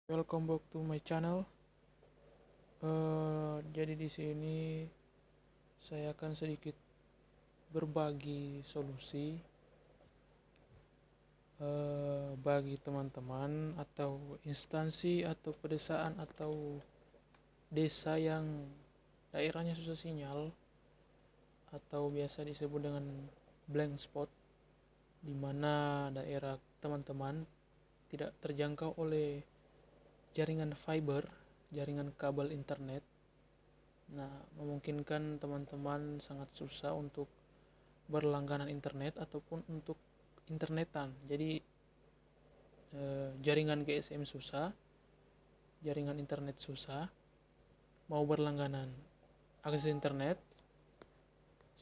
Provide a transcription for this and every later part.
Welcome back to my channel. Jadi di sini saya akan sedikit berbagi solusi bagi teman-teman atau instansi atau pedesaan atau desa yang daerahnya susah sinyal atau biasa disebut dengan blank spot, di mana daerah teman-teman tidak terjangkau oleh jaringan fiber, jaringan kabel internet. Nah, memungkinkan teman-teman sangat susah untuk berlangganan internet ataupun untuk internetan. Jadi jaringan GSM susah, jaringan internet susah, mau berlangganan akses internet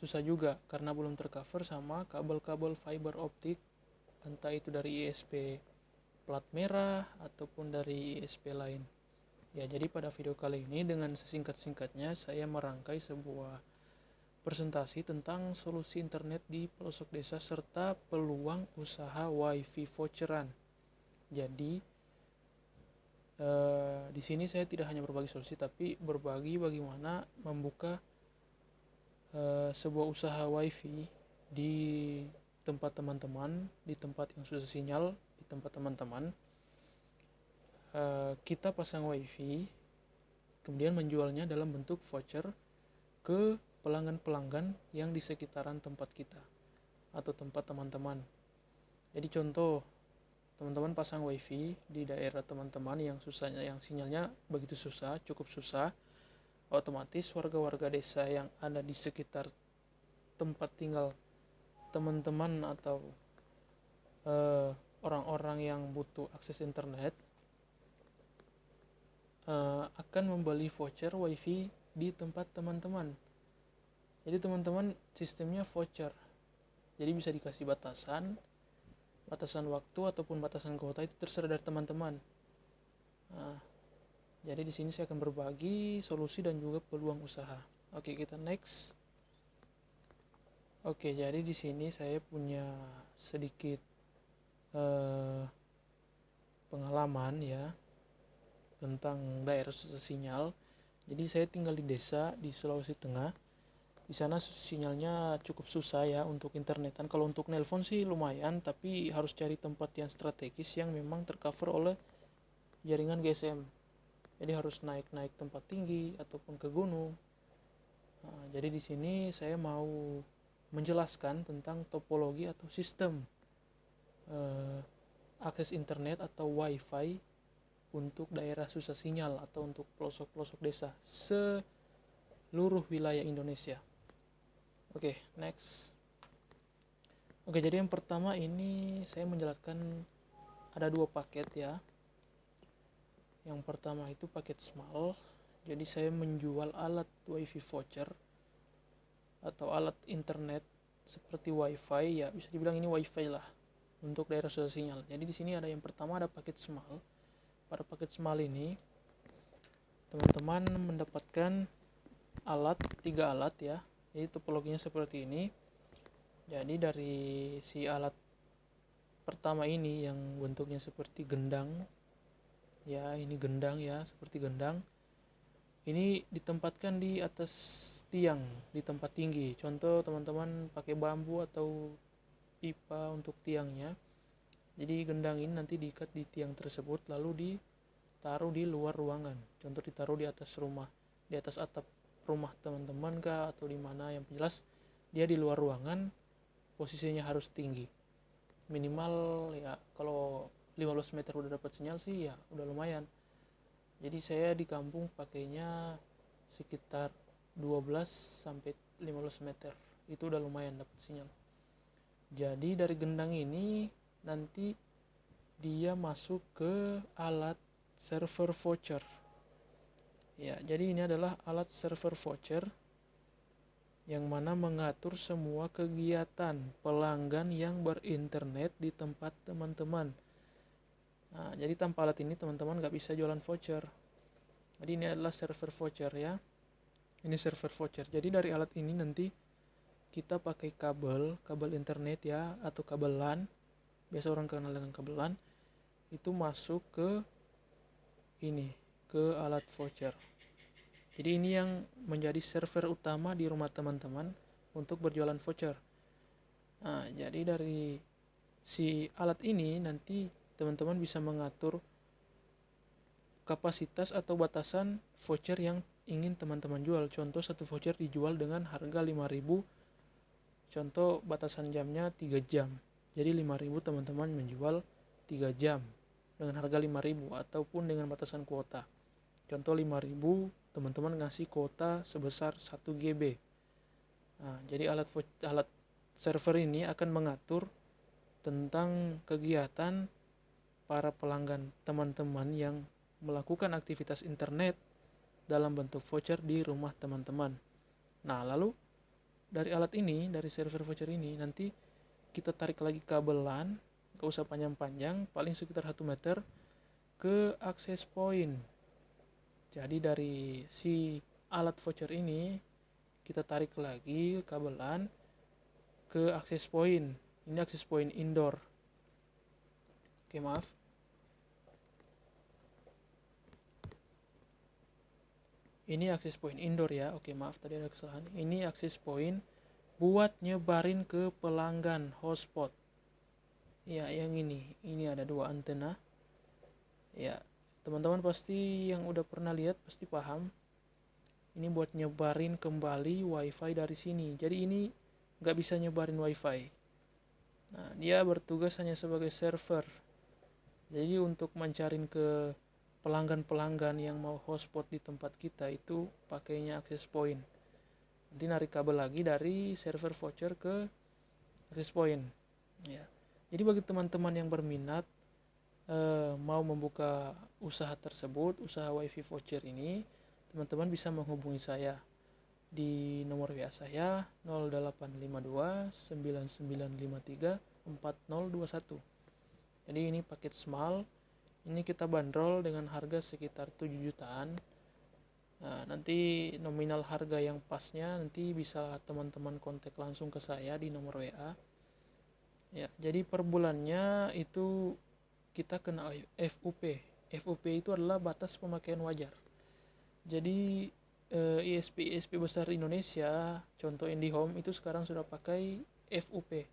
susah juga karena belum tercover sama kabel-kabel fiber optik, entah itu dari ISP plat merah ataupun dari ISP lain. Ya, jadi pada video kali ini dengan sesingkat-singkatnya saya merangkai sebuah presentasi tentang solusi internet di pelosok desa serta peluang usaha wifi voucheran. Jadi di sini saya tidak hanya berbagi solusi tapi berbagi bagaimana membuka sebuah usaha wifi di tempat teman-teman, di tempat yang susah sinyal, di tempat teman-teman. Kita pasang wifi, kemudian menjualnya dalam bentuk voucher ke pelanggan-pelanggan yang di sekitaran tempat kita atau tempat teman-teman. Jadi contoh, teman-teman pasang wifi di daerah teman-teman yang susahnya, yang sinyalnya begitu susah, cukup susah, otomatis warga-warga desa yang ada di sekitar tempat tinggal teman-teman atau orang-orang yang butuh akses internet akan membeli voucher wifi di tempat teman-teman. Jadi teman-teman sistemnya voucher, jadi bisa dikasih batasan waktu ataupun batasan kuota, itu terserah dari teman-teman. Nah, jadi di sini saya akan berbagi solusi dan juga peluang usaha. Oke, kita next. Oke, jadi di sini saya punya sedikit pengalaman ya tentang daerah susah sinyal. Jadi saya tinggal di desa di Sulawesi Tengah. Di sana sinyalnya cukup susah ya untuk internetan. Kalau untuk nelpon sih lumayan, tapi harus cari tempat yang strategis yang memang tercover oleh jaringan GSM. Jadi harus naik-naik tempat tinggi ataupun ke gunung. Nah, jadi di sini saya mau menjelaskan tentang topologi atau sistem akses internet atau wifi untuk daerah susah sinyal atau untuk pelosok-pelosok desa seluruh wilayah Indonesia. Oke, next. Oke, jadi yang pertama ini saya menjelaskan ada dua paket ya. Yang pertama itu paket small. Jadi saya menjual alat wifi voucher atau alat internet seperti wifi, ya bisa dibilang ini wifi lah untuk daerah susah sinyal. Jadi di sini ada yang pertama ada paket small. Pada paket small ini teman-teman mendapatkan tiga alat ya. Jadi topologinya seperti ini. Jadi dari si alat pertama ini yang bentuknya seperti gendang ya, ini gendang ya, seperti gendang. Ini ditempatkan di atas tiang, di tempat tinggi. Contoh teman-teman pakai bambu atau pipa untuk tiangnya. Jadi gendang ini nanti diikat di tiang tersebut lalu ditaruh di luar ruangan. Contoh ditaruh di atas rumah, di atas atap rumah teman-teman kah atau di mana, yang jelas dia di luar ruangan, posisinya harus tinggi. Minimal ya kalau 15 meter udah dapat sinyal sih ya udah lumayan. Jadi saya di kampung pakainya sekitar 12 sampai 15 meter. Itu udah lumayan dapat sinyal. Jadi dari gendang ini nanti dia masuk ke alat server voucher. Ya, jadi ini adalah alat server voucher yang mana mengatur semua kegiatan pelanggan yang berinternet di tempat teman-teman. Nah, jadi tanpa alat ini teman-teman nggak bisa jualan voucher. Jadi ini adalah server voucher ya. Ini server voucher. Jadi dari alat ini nanti kita pakai kabel internet ya, atau kabel LAN. Biasa orang kenal dengan kabel LAN. Itu masuk ke ini, ke alat voucher. Jadi ini yang menjadi server utama di rumah teman-teman untuk berjualan voucher. Nah, jadi dari si alat ini nanti teman-teman bisa mengatur kapasitas atau batasan voucher yang ingin teman-teman jual. Contoh, satu voucher dijual dengan harga 5.000. Contoh batasan jamnya 3 jam. Jadi 5.000 teman-teman menjual 3 jam dengan harga 5.000 ataupun dengan batasan kuota. Contoh 5.000 teman-teman ngasih kuota sebesar 1 GB. Nah, jadi alat server ini akan mengatur tentang kegiatan para pelanggan teman-teman yang melakukan aktivitas internet dalam bentuk voucher di rumah teman-teman. Nah, lalu dari alat ini, dari server voucher ini, nanti kita tarik lagi kabelan, gak usah panjang-panjang, paling sekitar 1 meter, ke access point. Jadi dari si alat voucher ini kita tarik lagi kabelan ke access point. Ini access point indoor. Oke, maaf. Ini access point indoor ya. Oke, maaf tadi ada kesalahan. Ini access point buat nyebarin ke pelanggan hotspot. Ya, yang ini. Ini ada 2 antena. Ya, teman-teman pasti yang udah pernah lihat pasti paham. Ini buat nyebarin kembali wifi dari sini. Jadi ini nggak bisa nyebarin wifi. Nah, dia bertugas hanya sebagai server. Jadi untuk mencarin ke pelanggan-pelanggan yang mau hotspot di tempat kita itu pakainya access point. Nanti narik kabel lagi dari server voucher ke access point. Ya. Jadi bagi teman-teman yang berminat mau membuka usaha tersebut, usaha wifi voucher ini, teman-teman bisa menghubungi saya di nomor WA saya 0852 9953 4021. Jadi ini paket small, ini kita bandrol dengan harga sekitar 7 jutaan. Nah, nanti nominal harga yang pasnya nanti bisa teman-teman kontak langsung ke saya di nomor WA. Ya, jadi per bulannya itu kita kena FUP. FUP itu adalah batas pemakaian wajar. Jadi ISP besar Indonesia, contoh IndiHome itu sekarang sudah pakai FUP.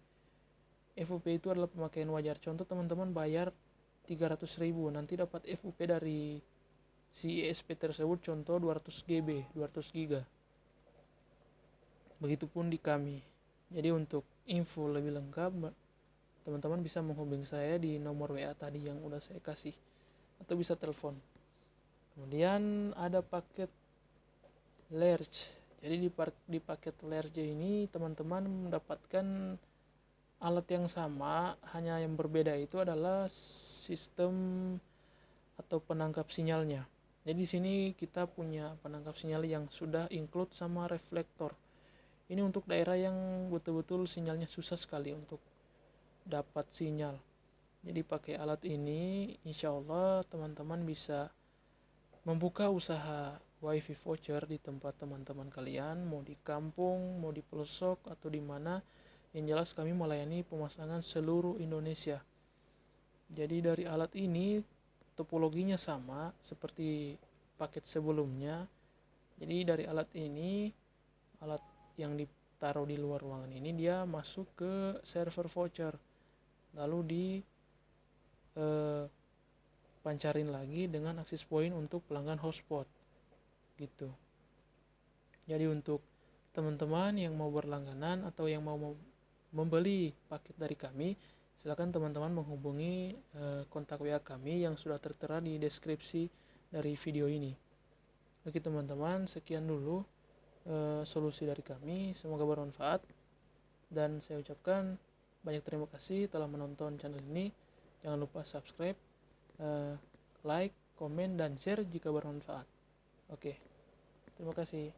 FUP itu adalah pemakaian wajar. Contoh teman-teman bayar 300.000, nanti dapat FUP dari si ISP tersebut, contoh 200 GB, 200 GB. Begitupun di kami. Jadi untuk info lebih lengkap, teman-teman bisa menghubungi saya di nomor WA tadi yang udah saya kasih, atau bisa telepon. Kemudian ada paket large. Jadi di paket large ini teman-teman mendapatkan alat yang sama, hanya yang berbeda itu adalah sistem atau penangkap sinyalnya. Jadi di sini kita punya penangkap sinyal yang sudah include sama reflektor. Ini untuk daerah yang betul-betul sinyalnya susah sekali untuk dapat sinyal. Jadi pakai alat ini insya Allah teman-teman bisa membuka usaha wifi voucher di tempat teman-teman kalian, mau di kampung, mau di pelosok, atau di mana. Yang jelas kami melayani pemasangan seluruh Indonesia. Jadi dari alat ini topologinya sama seperti paket sebelumnya. Jadi dari alat ini, alat yang ditaruh di luar ruangan ini, dia masuk ke server voucher, lalu di pancarin lagi dengan access point untuk pelanggan hotspot gitu. Jadi untuk teman-teman yang mau berlangganan atau yang mau membeli paket dari kami, silakan teman-teman menghubungi kontak WA kami yang sudah tertera di deskripsi dari video ini. Oke teman-teman, sekian dulu solusi dari kami, semoga bermanfaat, dan saya ucapkan banyak terima kasih telah menonton channel ini. Jangan lupa subscribe, like, komen, dan share jika bermanfaat. Oke, terima kasih.